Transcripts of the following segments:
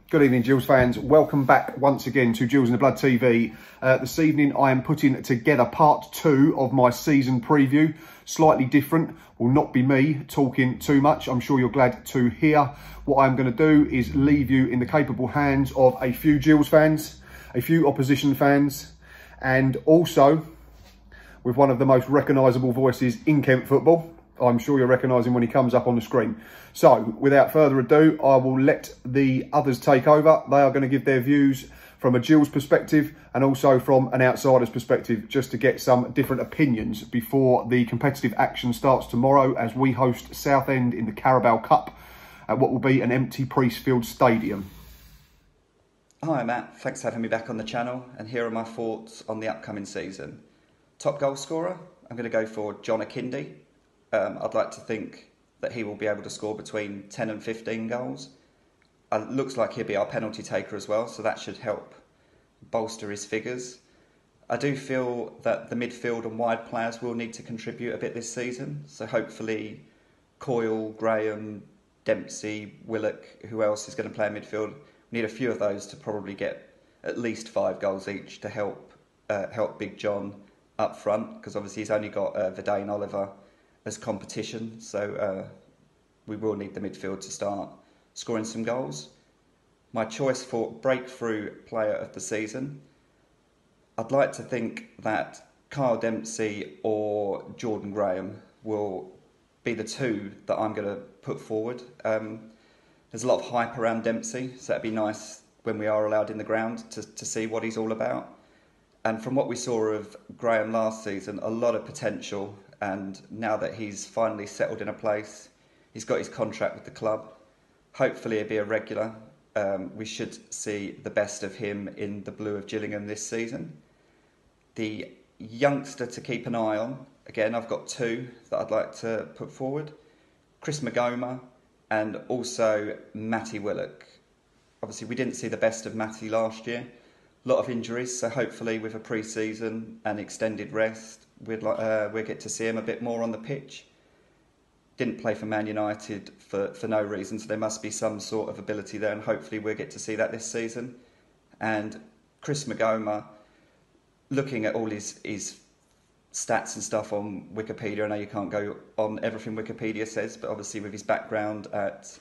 Good evening, Gills fans. Welcome back once again to Gills in the Blood TV. This evening I am putting together part 2 of my season preview. Slightly different, will not be me talking too much. I'm sure you're glad to hear. What I'm going to do is leave you in the capable hands of a few Gills fans, a few opposition fans, and also with one of the most recognisable voices in Kent football. I'm sure you'll recognise him when he comes up on the screen. So, without further ado, I will let the others take over. They are going to give their views from a Gills perspective and also from an outsider's perspective, just to get some different opinions before the competitive action starts tomorrow as we host Southend in the Carabao Cup at what will be an empty Priestfield Stadium. Hi Matt, thanks for having me back on the channel, and here are my thoughts on the upcoming season. Top goal scorer, I'm going to go for John Akinde. I'd like to think that he will be able to score between 10 and 15 goals. Looks like he'll be our penalty taker as well, so that should help bolster his figures. I do feel that the midfield and wide players will need to contribute a bit this season, so hopefully Coyle, Graham, Dempsey, Willock, who else is going to play in midfield? We need a few of those to probably get at least 5 goals each to help Big John up front, because obviously he's only got Verdane Oliver as competition, so we will need the midfield to start scoring some goals. My choice for breakthrough player of the season, I'd like to think that Kyle Dempsey or Jordan Graham will be the two that I'm going to put forward. There's a lot of hype around Dempsey, so it'd be nice when we are allowed in the ground to see what he's all about. And from what we saw of Graham last season, a lot of potential. And now that he's finally settled in a place, he's got his contract with the club. Hopefully he'll be a regular. We should see the best of him in the blue of Gillingham this season. The youngster to keep an eye on, again, I've got 2 that I'd like to put forward. Chris Magoma and also Matty Willock. Obviously we didn't see the best of Matty last year. A lot of injuries, so hopefully with a pre-season and extended rest, we'll get to see him a bit more on the pitch. Didn't play for Man United for no reason, so there must be some sort of ability there, and hopefully we'll get to see that this season. And Chris Magoma, looking at all his stats and stuff on Wikipedia, I know you can't go on everything Wikipedia says, but obviously with his background at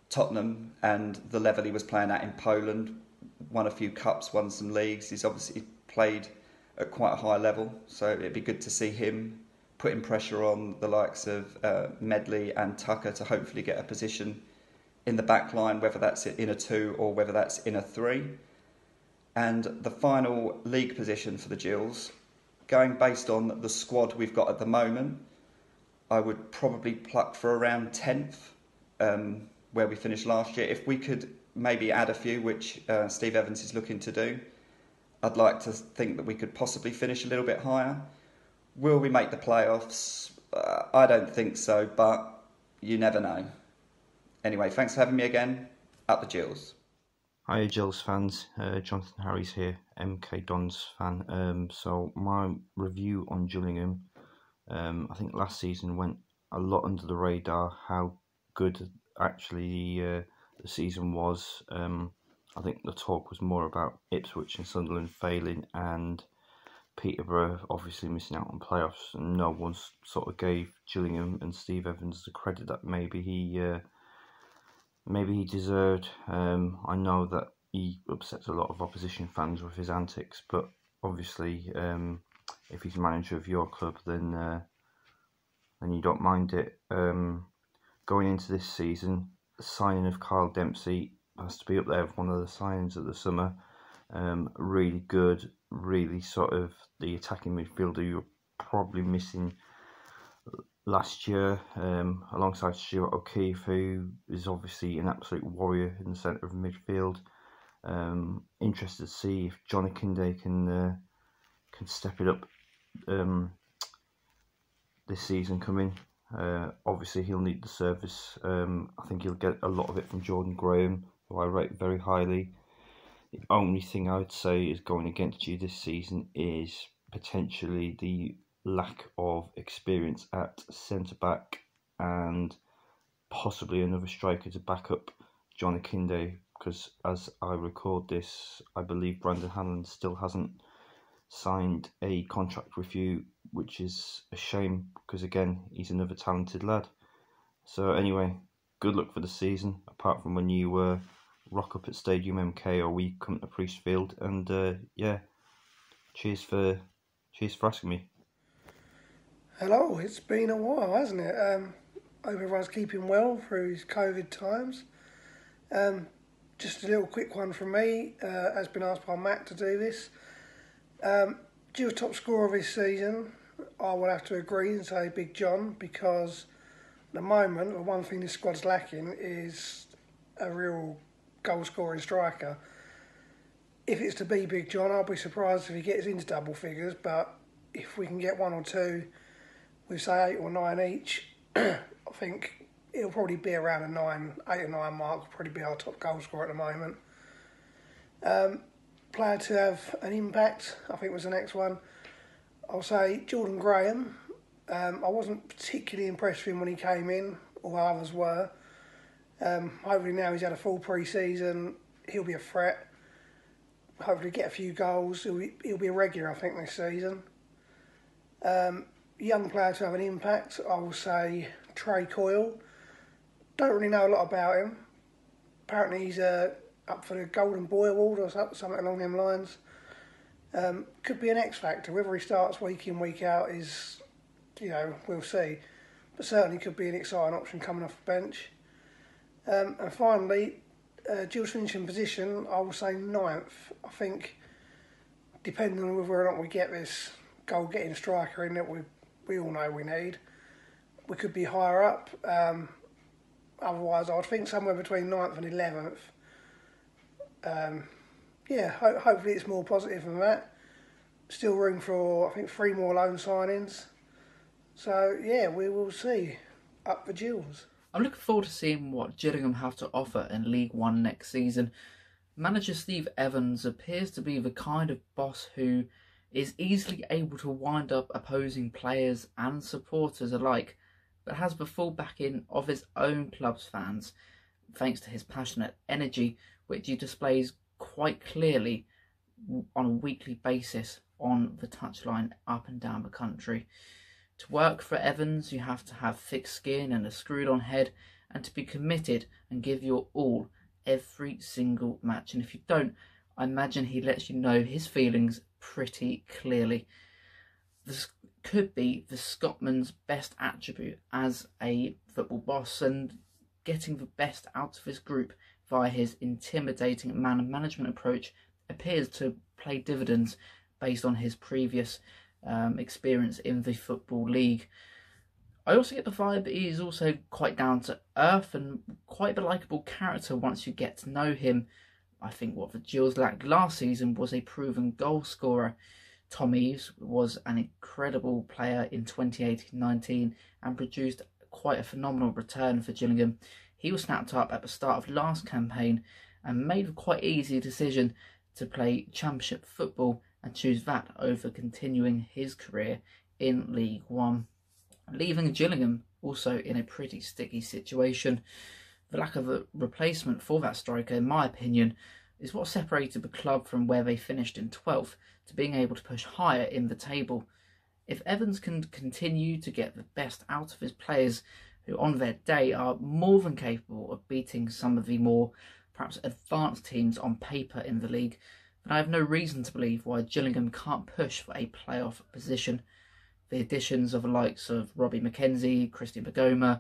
Tottenham and the level he was playing at in Poland, won a few cups, won some leagues, he's obviously played at quite a high level, so it'd be good to see him putting pressure on the likes of Medley and Tucker to hopefully get a position in the back line, whether that's in a 2 or whether that's in a 3. And the final league position for the Gills, going based on the squad we've got at the moment, I would probably pluck for around 10th, where we finished last year. If we could maybe add a few, which Steve Evans is looking to do, I'd like to think that we could possibly finish a little bit higher. Will we make the playoffs? I don't think so, but you never know. Anyway, thanks for having me again. Up the Gills. Hi Gills fans, Jonathan Harris here, MK Dons fan. So my review on Gillingham, I think last season went a lot under the radar how good actually the season was. I think the talk was more about Ipswich and Sunderland failing and Peterborough obviously missing out on playoffs, and no one sort of gave Gillingham and Steve Evans the credit that maybe he deserved. I know that he upsets a lot of opposition fans with his antics, but obviously if he's manager of your club, then you don't mind it. Going into this season, the signing of Kyle Dempsey has to be up there with one of the signings of the summer. Really good, really sort of the attacking midfielder you were probably missing last year, alongside Stuart O'Keefe, who is obviously an absolute warrior in the centre of midfield. Interested to see if John Akinde can step it up this season coming. Obviously he'll need the service. I think he'll get a lot of it from Jordan Graham, who I rate very highly. The only thing I would say is going against you this season is potentially the lack of experience at centre-back and possibly another striker to back up John Akinde, because as I record this, I believe Brandon Hanlon still hasn't signed a contract review, which is a shame because, again, he's another talented lad. So anyway, good luck for the season, apart from when you rock up at Stadium MK or we come to Priestfield. And yeah, cheers for asking me. Hello, it's been a while, hasn't it? Hope everyone's keeping well through these COVID times. Just a little quick one from me. Has been asked by Matt to do this. Gills' top scorer of this season, I will have to agree and say Big John, because at the moment, the one thing this squad's lacking is a real goal-scoring striker. If it's to be Big John, I'll be surprised if he gets into double figures, but if we can get one or two, we say 8 or 9 each, I think it'll probably be around a 8 or 9 mark, will probably be our top goal scorer at the moment. Player to have an impact, I think was the next one. I'll say Jordan Graham. I wasn't particularly impressed with him when he came in, although others were. Hopefully now he's had a full pre-season, he'll be a threat. Hopefully get a few goals. He'll be a regular, I think, this season. Young player to have an impact, I will say Trey Coyle. Don't really know a lot about him. Apparently he's up for the Golden Boy Award or something along them lines. Could be an X factor. Whether he starts week in, week out is, we'll see. But certainly could be an exciting option coming off the bench. And finally, Gills' finishing position, I will say 9th. I think, depending on whether or not we get this goal-getting striker in that we all know we need, we could be higher up. Otherwise, I'd think somewhere between 9th and 11th. Hopefully it's more positive than that. Still room for, I think, 3 more loan signings. So, yeah, we will see. Up the Gills. I'm looking forward to seeing what Gillingham have to offer in League One next season. Manager Steve Evans appears to be the kind of boss who is easily able to wind up opposing players and supporters alike, but has the full backing of his own club's fans, thanks to his passionate energy, which he displays quite clearly on a weekly basis on the touchline up and down the country. To work for Evans, you have to have thick skin and a screwed-on head, and to be committed and give your all every single match. And if you don't, I imagine he lets you know his feelings pretty clearly. This could be the Scotsman's best attribute as a football boss, and getting the best out of his group via his intimidating man management approach appears to play dividends based on his previous experience in the Football League. I also get the vibe that he is also quite down to earth and quite a likeable character once you get to know him. I think what the Gills lacked last season was a proven goal scorer. Tom Eaves was an incredible player in 2018-19 and produced quite a phenomenal return for Gillingham. He was snapped up at the start of last campaign and made a quite easy decision to play Championship football and choose that over continuing his career in League One, leaving Gillingham also in a pretty sticky situation. The lack of a replacement for that striker, in my opinion, is what separated the club from where they finished in 12th to being able to push higher in the table. If Evans can continue to get the best out of his players, who on their day are more than capable of beating some of the more perhaps advanced teams on paper in the league, then I have no reason to believe why Gillingham can't push for a playoff position. The additions of the likes of Robbie McKenzie, Christian Bagoma,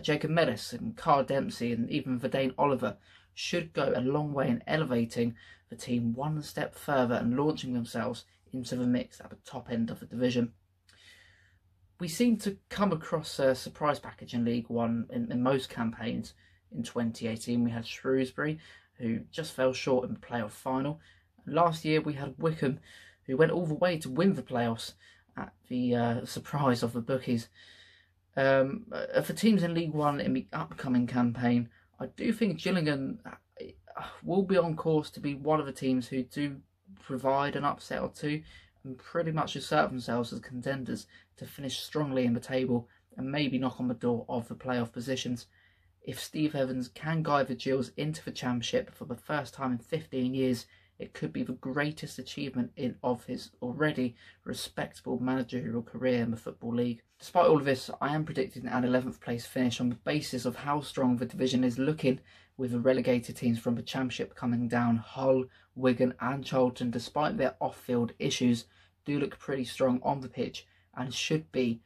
Jacob Mellis and Carl Dempsey and even Verdane Oliver should go a long way in elevating the team one step further and launching themselves into the mix at the top end of the division. We seem to come across a surprise package in League One in most campaigns. In 2018 we had Shrewsbury, who just fell short in the playoff final. Last year we had Wickham, who went all the way to win the playoffs at the surprise of the bookies. For teams in League One in the upcoming campaign, I do think Gillingham will be on course to be one of the teams who do provide an upset or two and pretty much assert themselves as contenders to finish strongly in the table and maybe knock on the door of the playoff positions. If Steve Evans can guide the Gills into the Championship for the first time in 15 years, it could be the greatest achievement of his already respectable managerial career in the Football League. Despite all of this, I am predicting an 11th place finish on the basis of how strong the division is looking, with the relegated teams from the Championship coming down. Hull, Wigan and Charlton, despite their off-field issues, do look pretty strong on the pitch and should be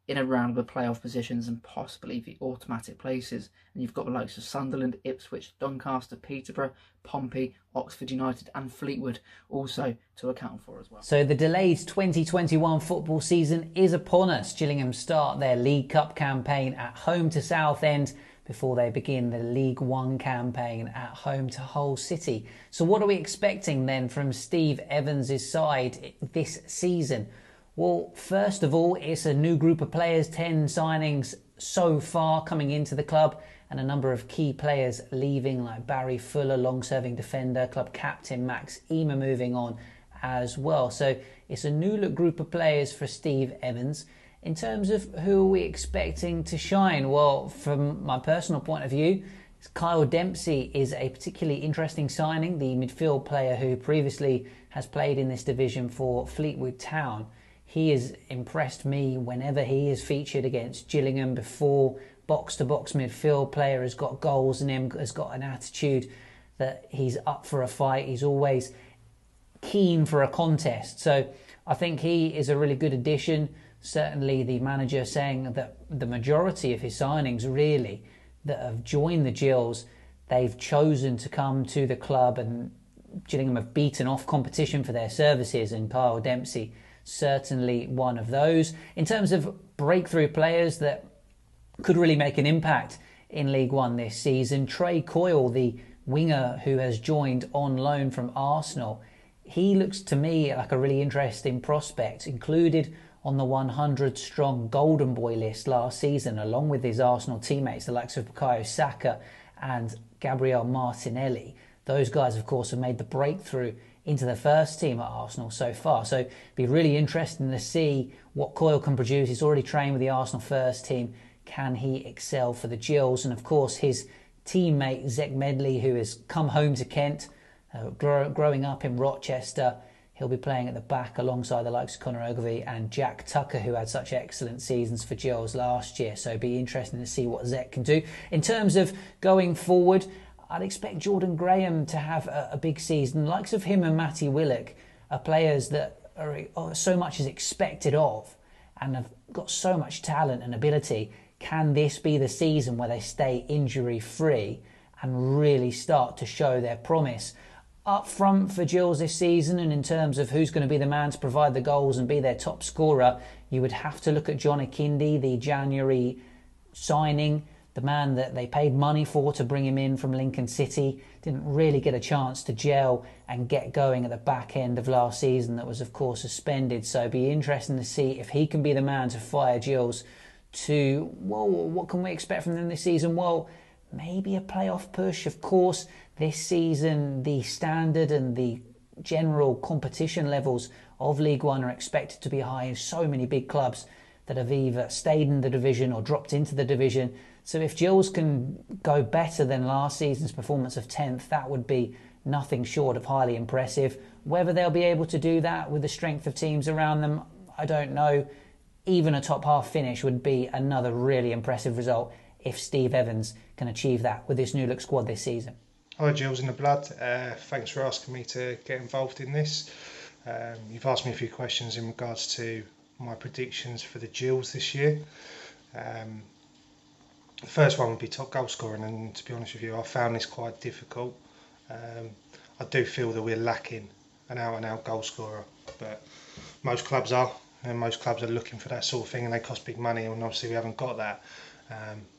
in around the playoff positions and possibly the automatic places. And you've got the likes of Sunderland, Ipswich, Doncaster, Peterborough, Pompey, Oxford United and Fleetwood also to account for as well. So the delayed 2021 football season is upon us. Gillingham start their League Cup campaign at home to Southend before they begin the League One campaign at home to Hull City. So what are we expecting then from Steve Evans' side this season? Well, first of all, it's a new group of players, 10 signings so far coming into the club, and a number of key players leaving, like Barry Fuller, long-serving defender, club captain Max Emer moving on as well. So it's a new look group of players for Steve Evans. In terms of who are we expecting to shine, well, from my personal point of view, Kyle Dempsey is a particularly interesting signing, the midfield player who previously has played in this division for Fleetwood Town. He has impressed me whenever he is featured against Gillingham before. Box-to-box midfield player, has got goals in him, has got an attitude that he's up for a fight. He's always keen for a contest. So I think he is a really good addition. Certainly the manager saying that the majority of his signings really that have joined the Gills, they've chosen to come to the club, and Gillingham have beaten off competition for their services, and Kyle Dempsey certainly one of those. In terms of breakthrough players that could really make an impact in League One this season, Trey Coyle, the winger who has joined on loan from Arsenal, he looks to me like a really interesting prospect, included on the 100 strong Golden Boy list last season, along with his Arsenal teammates, the likes of Bukayo Saka and Gabriel Martinelli. Those guys, of course, have made the breakthrough into the first team at Arsenal so far. So it'd be really interesting to see what Coyle can produce. He's already trained with the Arsenal first team. Can he excel for the Gills? And of course, his teammate Zech Medley, who has come home to Kent, growing up in Rochester, he'll be playing at the back alongside the likes of Conor Ogilvie and Jack Tucker, who had such excellent seasons for Gills last year. So it'd be interesting to see what Zech can do. In terms of going forward, I'd expect Jordan Graham to have a big season. The likes of him and Matty Willock are players that are so much is expected of and have got so much talent and ability. Can this be the season where they stay injury-free and really start to show their promise? Up front for Gills this season, and in terms of who's going to be the man to provide the goals and be their top scorer, you would have to look at John Akindi, the January signing, the man that they paid money for to bring him in from Lincoln City. Didn't really get a chance to gel and get going at the back end of last season. That was, of course, suspended. So it'd be interesting to see if he can be the man to fire Gills to, well, what can we expect from them this season? Well, maybe a playoff push. Of course, this season, the standard and the general competition levels of League One are expected to be high in so many big clubs that have either stayed in the division or dropped into the division. So if Gills can go better than last season's performance of 10th, that would be nothing short of highly impressive. Whether they'll be able to do that with the strength of teams around them, I don't know. Even a top half finish would be another really impressive result if Steve Evans can achieve that with this new look squad this season. Hi, Gills in the Blood. Thanks for asking me to get involved in this. You've asked me a few questions in regards to my predictions for the Gills this year. The first one would be top goal scoring, and to be honest with you, I found this quite difficult. I do feel that we're lacking an out-and-out goal scorer, but most clubs are, and most clubs are looking for that sort of thing, and they cost big money, and obviously we haven't got that.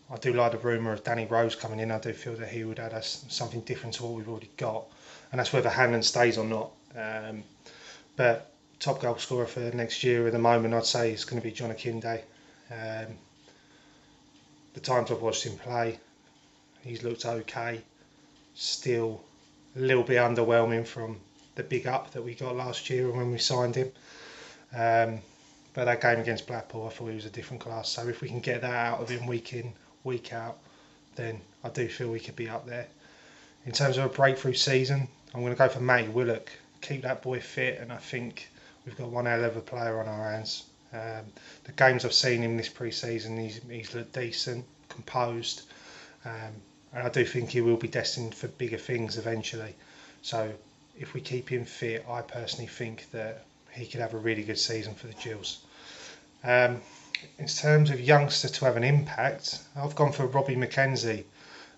I do like the rumour of Danny Rose coming in. I do feel that he would add us something different to what we've already got, and that's whether Hanlon stays or not. But top goal scorer for next year at the moment, I'd say it's going to be John Akinde. The times I've watched him play, he's looked okay. Still a little bit underwhelming from the big up that we got last year when we signed him. But that game against Blackpool, I thought he was a different class. So if we can get that out of him week in, week out, then I do feel we could be up there. In terms of a breakthrough season, I'm going to go for Matty Willock. Keep that boy fit, and I think we've got one hell of a player on our hands. The games I've seen him this pre-season, he's looked decent, composed, and I do think he will be destined for bigger things eventually. So if we keep him fit, I personally think that he could have a really good season for the Gills. In terms of youngster to have an impact, I've gone for Robbie McKenzie.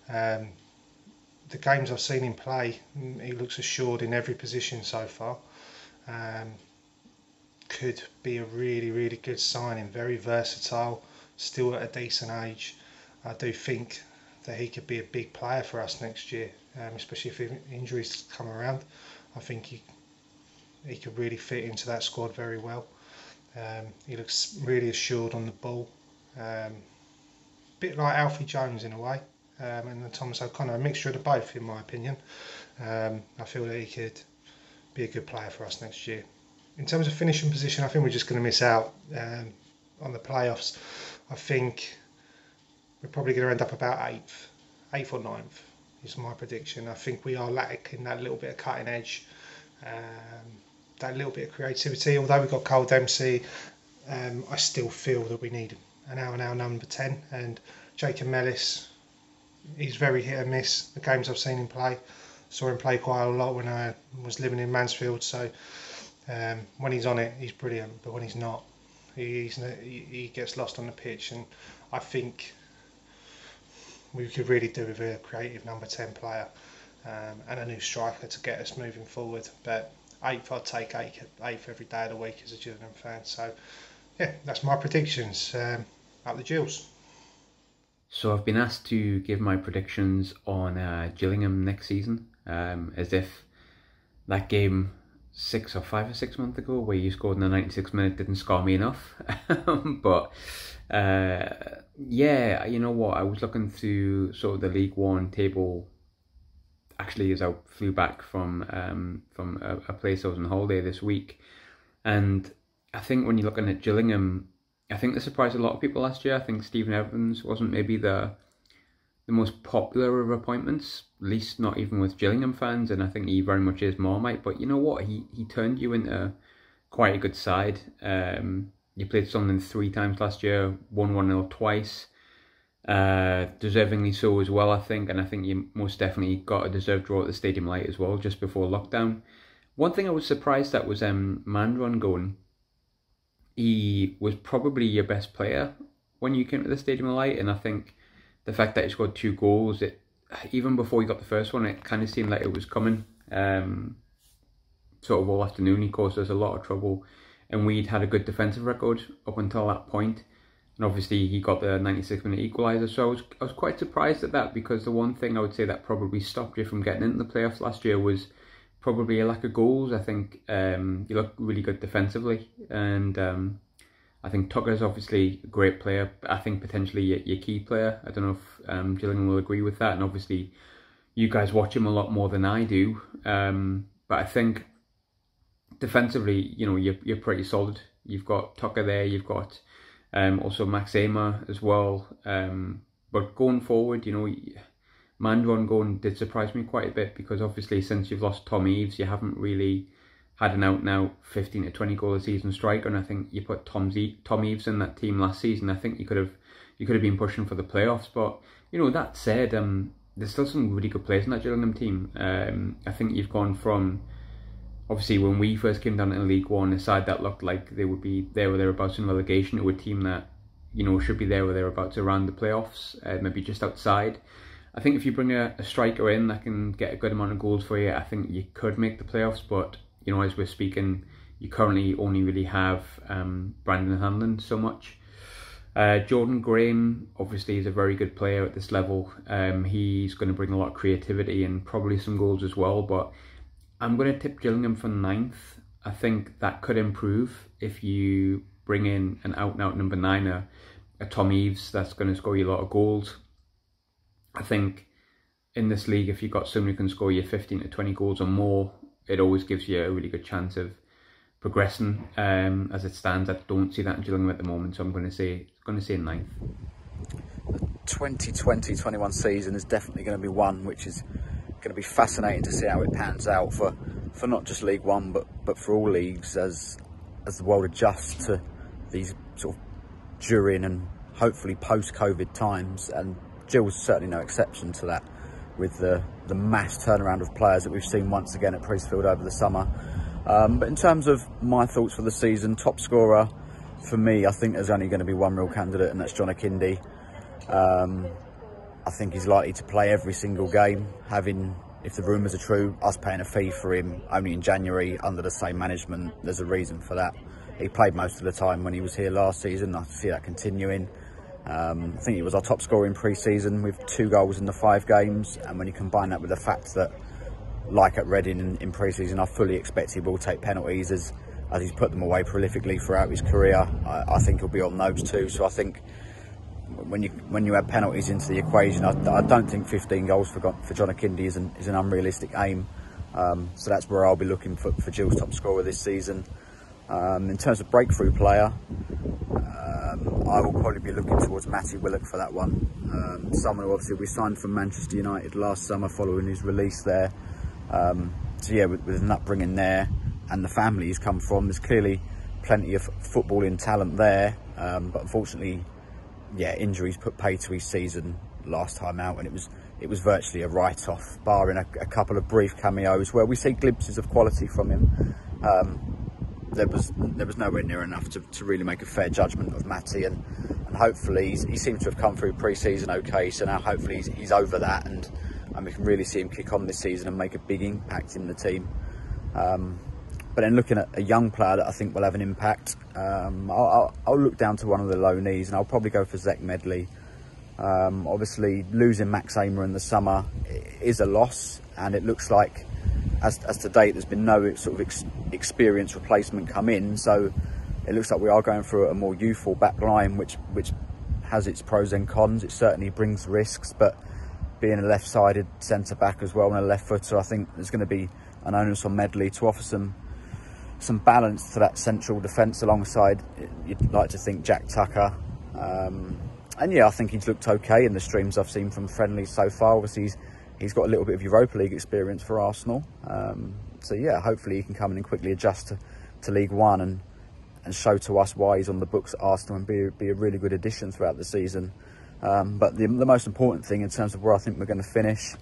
The games I've seen him play, he looks assured in every position so far. Could be a really, really good signing, very versatile, still at a decent age. I do think that he could be a big player for us next year, especially if injuries come around. I think he could really fit into that squad very well. He looks really assured on the ball, bit like Alfie Jones in a way, and Thomas O'Connor, a mixture of the both in my opinion. I feel that he could be a good player for us next year. In terms of finishing position, I think we're just going to miss out on the playoffs. I think we're probably going to end up about 8th or 9th is my prediction. I think we are lacking that little bit of cutting edge, that little bit of creativity. Although we've got Cole Dempsey, I still feel that we need an out-and-out number 10. And Jacob Mellis, he's very hit and miss. The games I've seen him play, saw him play quite a lot when I was living in Mansfield. So when he's on it, he's brilliant. But when he's not, he gets lost on the pitch. And I think we could really do with a creative number 10 player and a new striker to get us moving forward. But 8th, I'd take 8th every day of the week as a Gillingham fan. So yeah, that's my predictions. Up the Gills. So I've been asked to give my predictions on Gillingham next season, as if that game 5 or 6 months ago where you scored in the 96th minute didn't scar me enough. But yeah, you know what, I was looking through sort of the League One table actually as I flew back from a place I was on holiday this week, and I think when you're looking at Gillingham, I think they surprised a lot of people last year. I think Stephen Evans wasn't maybe the most popular of appointments, at least not even with Gillingham fans, and I think he very much is Marmite. But you know what, he turned you into quite a good side. You played Sunderland 3 times last year, won 1-0 twice, deservingly so as well, I think, and I think you most definitely got a deserved draw at the Stadium Light as well, just before lockdown. One thing I was surprised at was Mandron going. He was probably your best player when you came to the Stadium Light, and I think the fact that he scored 2 goals, even before he got the first one, it kind of seemed like it was coming. Sort of all afternoon, he caused us a lot of trouble, and we'd had a good defensive record up until that point. And obviously he got the 96-minute equaliser, so I was quite surprised at that, because the one thing I would say that probably stopped you from getting into the playoffs last year was probably a lack of goals. I think you look really good defensively, and I think Tucker's obviously a great player, but I think potentially your key player. I don't know if Gillingham will agree with that, and obviously you guys watch him a lot more than I do, but I think defensively, you know, you're pretty solid. You've got Tucker there, you've got also Max Amer as well, but going forward, you know, Mandron going did surprise me quite a bit, because obviously since you've lost Tom Eaves, you haven't really had an out-and-out 15 to 20 goal a season striker, and I think you put Tom Eaves in that team last season, I think you could have been pushing for the playoffs. But you know, that said, there's still some really good players in that Gillingham team. I think you've gone from, obviously when we first came down in League One, a side that looked like they would be there or thereabouts in relegation, to a team that, you know, should be there or thereabouts around the playoffs, maybe just outside. I think if you bring a striker in that can get a good amount of goals for you, I think you could make the playoffs. But you know, as we're speaking, you currently only really have Brandon Hanlon so much. Jordan Graham obviously is a very good player at this level. He's going to bring a lot of creativity and probably some goals as well. But I'm going to tip Gillingham for 9th. I think that could improve if you bring in an out-and-out number 9, a Tom Eaves that's going to score you a lot of goals. I think in this league, if you've got someone who can score you 15 to 20 goals or more, it always gives you a really good chance of progressing. As it stands, I don't see that in Gillingham at the moment, so I'm going to say 9th. 2020-21 season is definitely going to be one which is going to be fascinating to see how it pans out for not just League One but for all leagues as the world adjusts to these sort of during and hopefully post-COVID times, and Gills is certainly no exception to that, with the mass turnaround of players that we've seen once again at Priestfield over the summer. But in terms of my thoughts for the season, top scorer for me, I think there's only going to be one real candidate, and that's John Akindi. I think he's likely to play every single game, having, if the rumours are true, us paying a fee for him only in January under the same management. There's a reason for that. He played most of the time when he was here last season. I see that continuing. I think he was our top scorer in pre-season with 2 goals in the 5 games, and when you combine that with the fact that, like at Reading in pre-season, I fully expect he will take penalties as he's put them away prolifically throughout his career. I think he'll be on those too. So I think when you add penalties into the equation, I don't think 15 goals for John Akindi is an unrealistic aim. So that's where I'll be looking for Gills' top scorer this season. In terms of breakthrough player, I will probably be looking towards Matty Willock for that one. Someone who obviously we signed from Manchester United last summer following his release there. So yeah, with an upbringing there and the family he's come from, there's clearly plenty of footballing talent there. But unfortunately, yeah, injuries put pay to his season last time out, and it was virtually a write-off, barring a couple of brief cameos where we see glimpses of quality from him. There was nowhere near enough to really make a fair judgment of Matty, and hopefully he seems to have come through pre-season okay, so now hopefully he's over that, and we can really see him kick on this season and make a big impact in the team. But then looking at a young player that I think will have an impact, I'll look down to one of the low knees, and I'll probably go for Zach Medley. Obviously losing Max Amer in the summer is a loss, and it looks like as to date there's been no sort of experienced replacement come in, so it looks like we are going through a more youthful back line, which has its pros and cons. It certainly brings risks, but being a left-sided centre back as well and a left footer, I think there's going to be an onus on Medley to offer some balance to that central defence alongside, you'd like to think, Jack Tucker. And yeah, I think he's looked okay in the streams I've seen from friendlies so far. Obviously he's got a little bit of Europa League experience for Arsenal. So yeah, hopefully he can come in and quickly adjust to League One and show to us why he's on the books at Arsenal and be a really good addition throughout the season. But the most important thing in terms of where I think we're going to finish,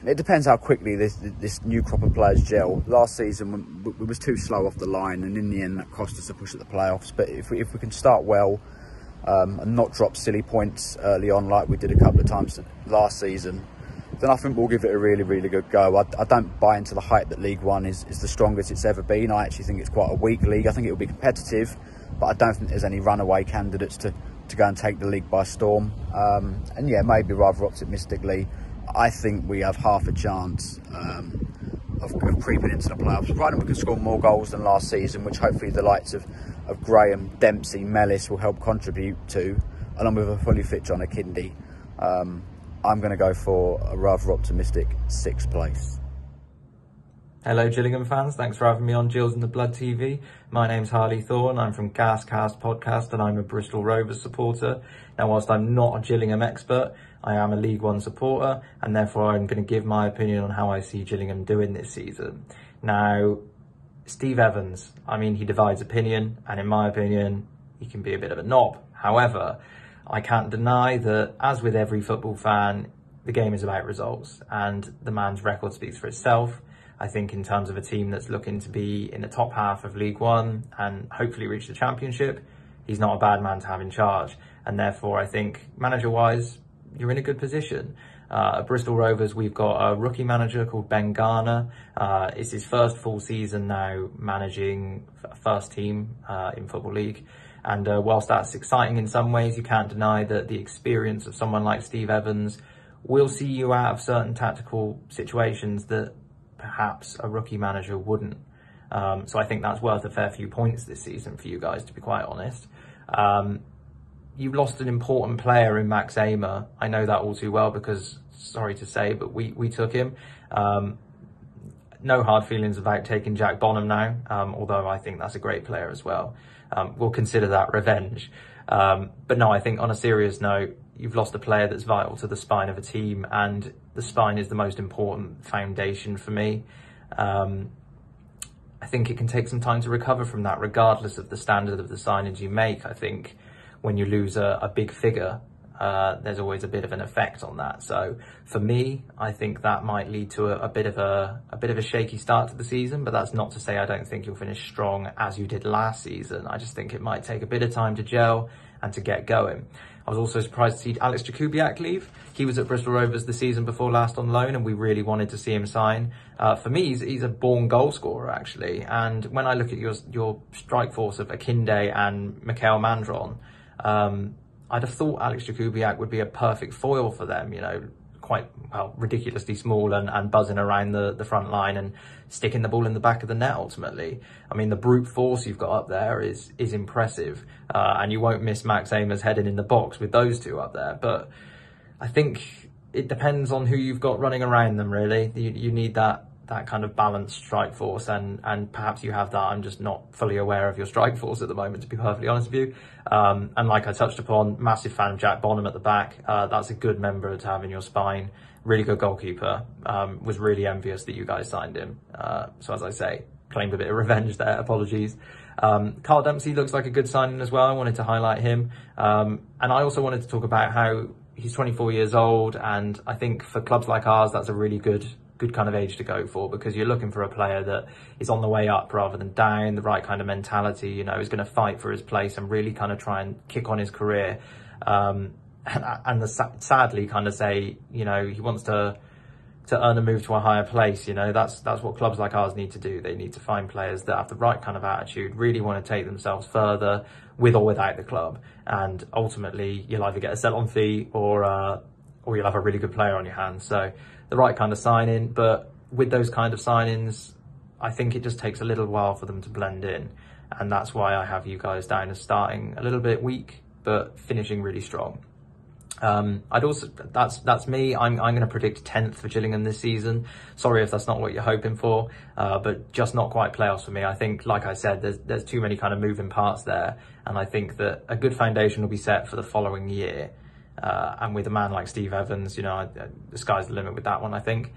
it depends how quickly this new crop of players gel. Last season we was too slow off the line, and in the end that cost us a push at the playoffs. But if we can start well and not drop silly points early on like we did a couple of times last season, then I think we'll give it a really, really good go. I don't buy into the hype that League One is the strongest it's ever been. I actually think it's quite a weak league. I think it will be competitive, but I don't think there's any runaway candidates to go and take the league by storm. And yeah, maybe rather optimistically, I think we have half a chance of creeping into the playoffs, provided we can score more goals than last season, which hopefully the likes of Graham, Dempsey, Mellis will help contribute to, along with a fully fit John Akindi. I'm going to go for a rather optimistic 6th place. Hello Gillingham fans, thanks for having me on Gills in the Blood TV. My name's Harley Thorne, I'm from Gascast Podcast and I'm a Bristol Rovers supporter. Now whilst I'm not a Gillingham expert, I am a League One supporter, and therefore I'm going to give my opinion on how I see Gillingham doing this season. Now, Steve Evans, I mean, he divides opinion, and in my opinion, he can be a bit of a knob. However, I can't deny that, as with every football fan, the game is about results, and the man's record speaks for itself. I think in terms of a team that's looking to be in the top half of League One and hopefully reach the Championship, he's not a bad man to have in charge. And therefore, I think, manager-wise, you're in a good position. At Bristol Rovers, we've got a rookie manager called Ben Garner. It's his first full season now managing first team in Football League. And whilst that's exciting in some ways, you can't deny that the experience of someone like Steve Evans will see you out of certain tactical situations that perhaps a rookie manager wouldn't. So I think that's worth a fair few points this season for you guys, to be quite honest. You've lost an important player in Max Amer. I know that all too well because, sorry to say, but we took him. No hard feelings about taking Jack Bonham now, although I think that's a great player as well. We'll consider that revenge. But no, I think on a serious note, you've lost a player that's vital to the spine of a team, and the spine is the most important foundation for me. I think it can take some time to recover from that, regardless of the standard of the signings you make. I think when you lose a big figure, there's always a bit of an effect on that. So for me, I think that might lead to a bit of a shaky start to the season, but that's not to say I don't think you'll finish strong as you did last season. I just think it might take a bit of time to gel and to get going. I was also surprised to see Alex Jakubiak leave. He was at Bristol Rovers the season before last on loan, and we really wanted to see him sign. For me, he's a born goal scorer, actually. And when I look at your strike force of Akinde and Mikael Mandron, I'd have thought Alex Jakubiak would be a perfect foil for them, you know, quite, well, ridiculously small and buzzing around the front line and sticking the ball in the back of the net ultimately. I mean, the brute force you've got up there is impressive. And you won't miss Max Amers heading in the box with those two up there. But I think it depends on who you've got running around them, really. You need that kind of balanced strike force, and perhaps you have that. I'm just not fully aware of your strike force at the moment, to be perfectly honest with you. And like I touched upon, massive fan of Jack Bonham at the back. That's a good member to have in your spine. Really good goalkeeper. Was really envious that you guys signed him. So as I say, claimed a bit of revenge there, apologies. Carl Dempsey looks like a good signing as well. I wanted to highlight him. And I also wanted to talk about how he's 24 years old, and I think for clubs like ours, that's a really good kind of age to go for, because you're looking for a player that is on the way up rather than down, the right kind of mentality, you know, is going to fight for his place and really kind of try and kick on his career. Sadly kind of say, you know, he wants to earn a move to a higher place. You know, that's what clubs like ours need to do. They need to find players that have the right kind of attitude, really want to take themselves further with or without the club. And ultimately, you'll either get a sell-on fee or you'll have a really good player on your hands. So the right kind of signing, but with those kind of signings, I think it just takes a little while for them to blend in. And that's why I have you guys down as starting a little bit weak, but finishing really strong. That's me. I'm going to predict 10th for Gillingham this season. Sorry if that's not what you're hoping for, but just not quite playoffs for me. I think, like I said, there's too many kind of moving parts there. And I think that a good foundation will be set for the following year. And with a man like Steve Evans, you know, the sky's the limit with that one, I think.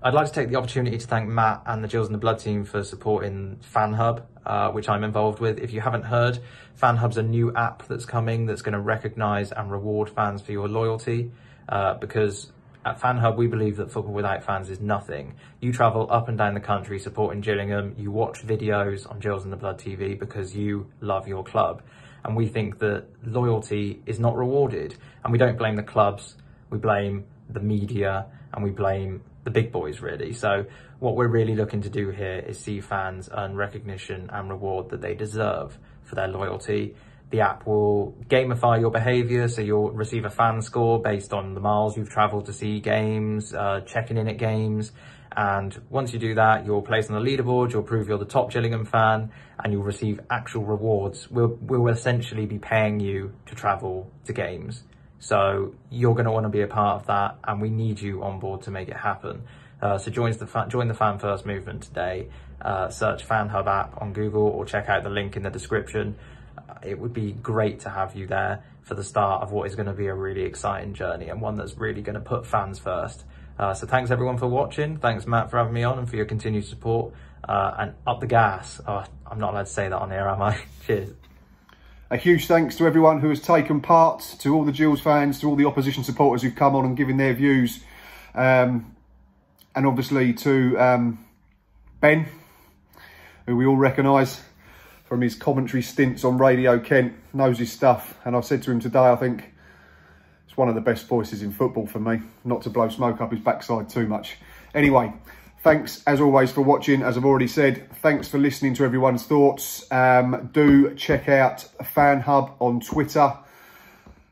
I'd like to take the opportunity to thank Matt and the Gills and the Blood team for supporting FanHub, which I'm involved with. If you haven't heard, FanHub's a new app that's coming that's going to recognise and reward fans for your loyalty. Because at FanHub, we believe that football without fans is nothing. You travel up and down the country supporting Gillingham. You watch videos on Gills and the Blood TV because you love your club. And we think that loyalty is not rewarded. And we don't blame the clubs, we blame the media, and we blame the big boys, really. So what we're really looking to do here is see fans earn recognition and reward that they deserve for their loyalty. The app will gamify your behaviour, so you'll receive a fan score based on the miles you've travelled to see games, checking in at games. And once you do that, you're placed on the leaderboard, you'll prove you're the top Gillingham fan, and you'll receive actual rewards. We'll essentially be paying you to travel to games. So you're going to want to be a part of that, and we need you on board to make it happen. So join the Fan First movement today. Search FanHub app on Google or check out the link in the description. It would be great to have you there for the start of what is going to be a really exciting journey, and one that's really going to put fans first. So thanks everyone for watching. Thanks Matt for having me on and for your continued support. And up the gas. Oh, I'm not allowed to say that on air, am I? Cheers. A huge thanks to everyone who has taken part, to all the Gills fans, to all the opposition supporters who've come on and given their views. And obviously to Ben, who we all recognise from his commentary stints on Radio Kent, knows his stuff. And I've said to him today, I think it's one of the best voices in football for me, not to blow smoke up his backside too much. Anyway, thanks as always for watching. As I've already said, thanks for listening to everyone's thoughts. Do check out FanHub on Twitter.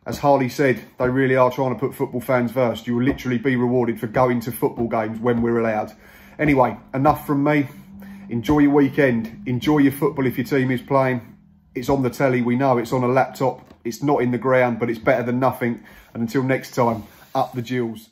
As Harley said, they really are trying to put football fans first. You will literally be rewarded for going to football games when we're allowed. Anyway, enough from me. Enjoy your weekend. Enjoy your football if your team is playing. It's on the telly, we know it's on a laptop. It's not in the ground, but it's better than nothing. And until next time, up the Gills.